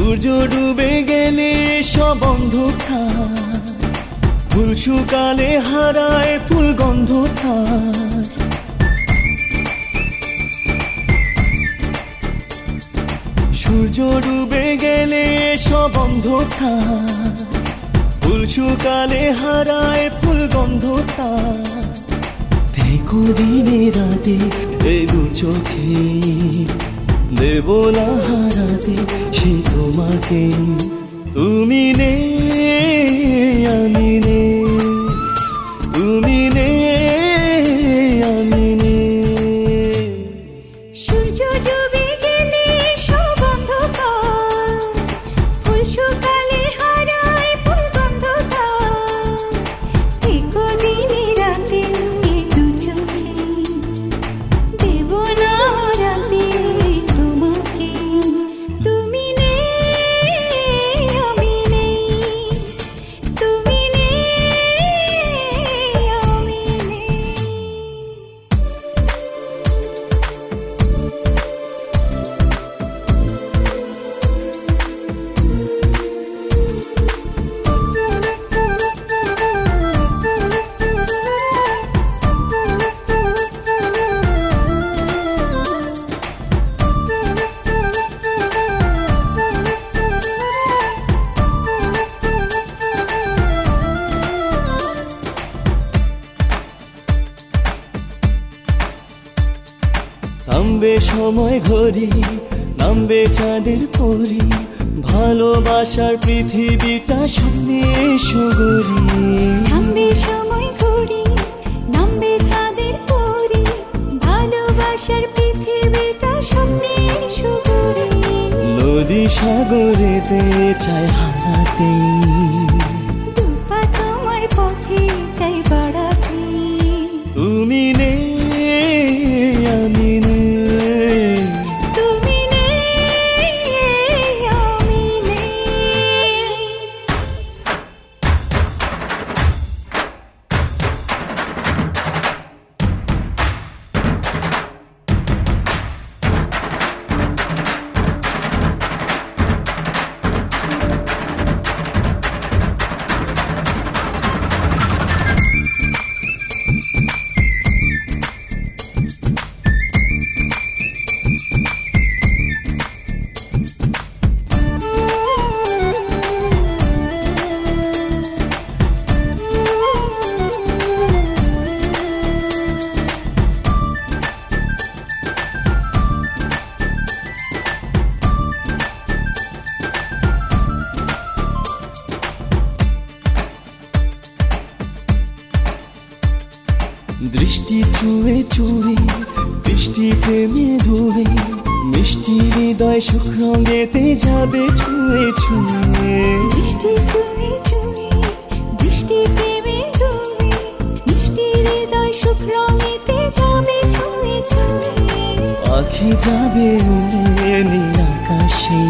সূর্য ডুবে গেলে সব অন্ধকার, ফুল শুকালে হারায় ফুল গন্ধকার। সূর্য ডুবে গেলে সব অন্ধকার, ফুল শুকালে হারায় ফুল গন্ধকার। দেখো দিনে রাতে এই দু চোখে, দেব না হারাতে সে তোমাকে। তুমি নেই আমি নেই, তুমি নেই আমি নেই। সূর্য ডুবে গেলে সব অন্ধকার, ফুল শুকালে হারায় ফুল গন্ধকার। দেখো দিনে রাতে এই দু চোখে, দেব না হারাতে তোমাকে। তুমি নেই আমি নেই, তুমি নেই আমি নেই। থামবে সময় ঘড়ি, নামবে চাঁদের পরি, ভালোবাসার পৃথিবীটা স্বপ্নে সগরি। থামবে সময় ঘড়ি, নামবে চাঁদের পরি, ভালোবাসার পৃথিবীটা স্বপ্নে সুগরি। নদী সাগরেতে চায় হারাতে, দুপা তোমার পথে চাই বাড়াতে। তুমি নেই আমি নেই, তুমি নেই আমি নেই। দৃষ্টি চুয়ে চুয়ে, বৃষ্টি প্রেমে ধুয়ে, মিষ্টি হৃদয় সুখ রঙেতে যাবে ছুঁয়ে ছুঁয়ে। বৃষ্টি ছুঁয়ে ছুঁয়ে, বৃষ্টি প্রেমে ধুয়ে, মিষ্টি হৃদয় সুখ রঙেতে যাবে ছুঁয়ে ছুঁয়ে। পাখি যাবে উড়ে নীল আকাশে,